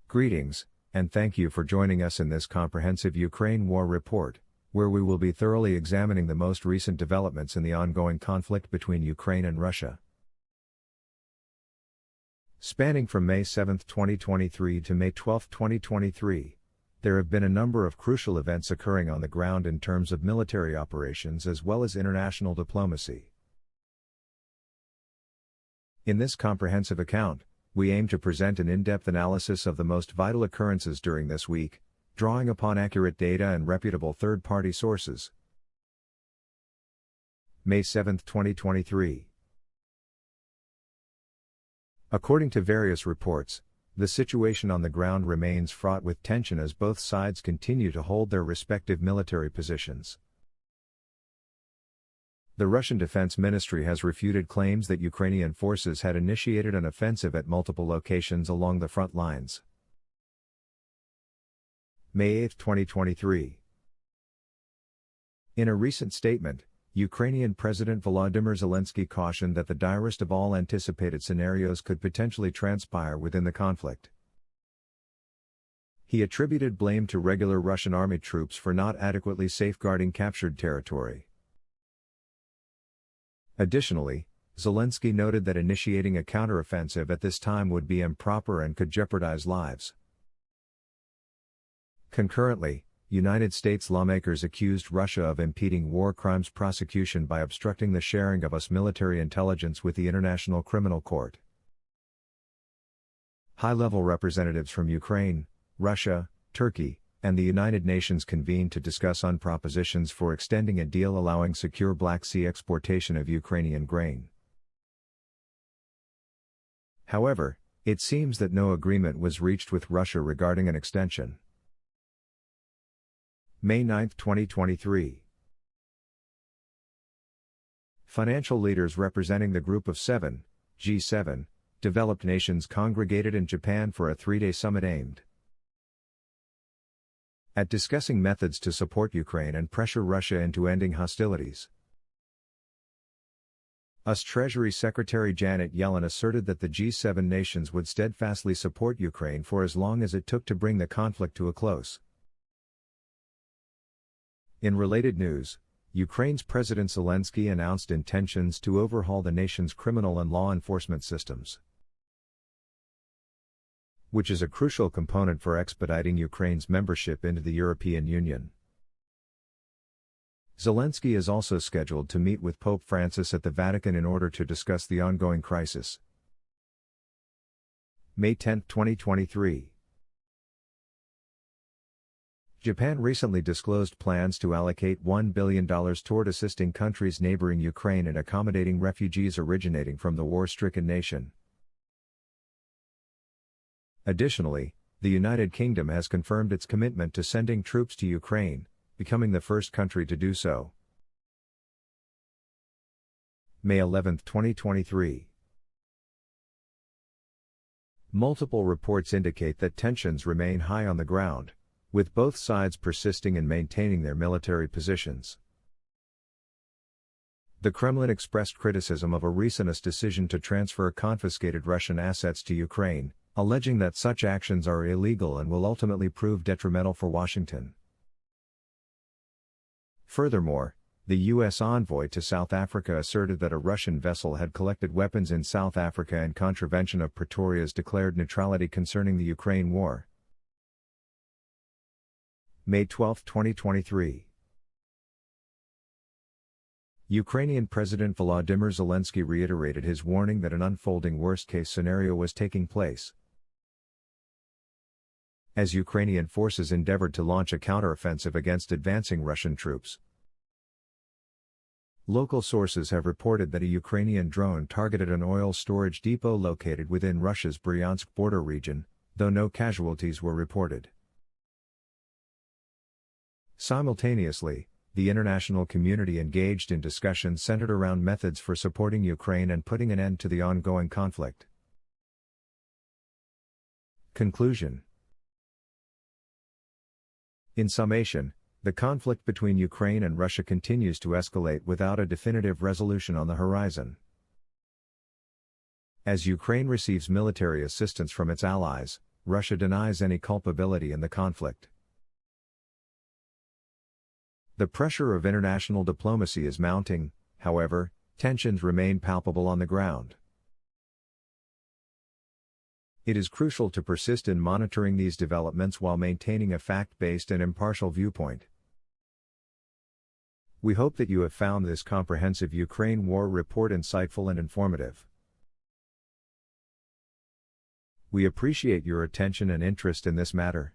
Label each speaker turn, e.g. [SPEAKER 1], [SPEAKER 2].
[SPEAKER 1] Greetings, and thank you for joining us in this comprehensive Ukraine War Report, where we will be thoroughly examining the most recent developments in the ongoing conflict between Ukraine and Russia. Spanning from May 7, 2023 to May 12, 2023, there have been a number of crucial events occurring on the ground in terms of military operations as well as international diplomacy. In this comprehensive account, we aim to present an in-depth analysis of the most vital occurrences during this week, drawing upon accurate data and reputable third-party sources. May 7, 2023. According to various reports, the situation on the ground remains fraught with tension as both sides continue to hold their respective military positions. The Russian Defense Ministry has refuted claims that Ukrainian forces had initiated an offensive at multiple locations along the front lines. May 8, 2023. In a recent statement, Ukrainian President Volodymyr Zelensky cautioned that the direst of all anticipated scenarios could potentially transpire within the conflict. He attributed blame to regular Russian army troops for not adequately safeguarding captured territory. Additionally, Zelensky noted that initiating a counteroffensive at this time would be improper and could jeopardize lives. Concurrently, United States lawmakers accused Russia of impeding war crimes prosecution by obstructing the sharing of US military intelligence with the International Criminal Court. High-level representatives from Ukraine, Russia, Turkey, and the United Nations convened to discuss propositions for extending a deal allowing secure Black Sea exportation of Ukrainian grain. However, it seems that no agreement was reached with Russia regarding an extension. May 9, 2023. Financial leaders representing the Group of Seven, G7, developed nations congregated in Japan for a three-day summit aimed at discussing methods to support Ukraine and pressure Russia into ending hostilities. US Treasury Secretary Janet Yellen asserted that the G7 nations would steadfastly support Ukraine for as long as it took to bring the conflict to a close. In related news, Ukraine's President Zelensky announced intentions to overhaul the nation's criminal and law enforcement systems, which is a crucial component for expediting Ukraine's membership into the European Union. Zelensky is also scheduled to meet with Pope Francis at the Vatican in order to discuss the ongoing crisis. May 10, 2023. Japan recently disclosed plans to allocate $1 billion toward assisting countries neighboring Ukraine in accommodating refugees originating from the war-stricken nation. Additionally, the United Kingdom has confirmed its commitment to sending troops to Ukraine, becoming the first country to do so. May 11, 2023. Multiple reports indicate that tensions remain high on the ground, with both sides persisting in maintaining their military positions. The Kremlin expressed criticism of a recent US decision to transfer confiscated Russian assets to Ukraine, alleging that such actions are illegal and will ultimately prove detrimental for Washington. Furthermore, the U.S. envoy to South Africa asserted that a Russian vessel had collected weapons in South Africa in contravention of Pretoria's declared neutrality concerning the Ukraine war. May 12, 2023. Ukrainian President Volodymyr Zelensky reiterated his warning that an unfolding worst-case scenario was taking place as Ukrainian forces endeavored to launch a counteroffensive against advancing Russian troops. Local sources have reported that a Ukrainian drone targeted an oil storage depot located within Russia's Bryansk border region, though no casualties were reported. Simultaneously, the international community engaged in discussions centered around methods for supporting Ukraine and putting an end to the ongoing conflict. Conclusion. In summation, the conflict between Ukraine and Russia continues to escalate without a definitive resolution on the horizon. As Ukraine receives military assistance from its allies, Russia denies any culpability in the conflict. The pressure of international diplomacy is mounting, however, tensions remain palpable on the ground. It is crucial to persist in monitoring these developments while maintaining a fact-based and impartial viewpoint. We hope that you have found this comprehensive Ukraine war report insightful and informative. We appreciate your attention and interest in this matter.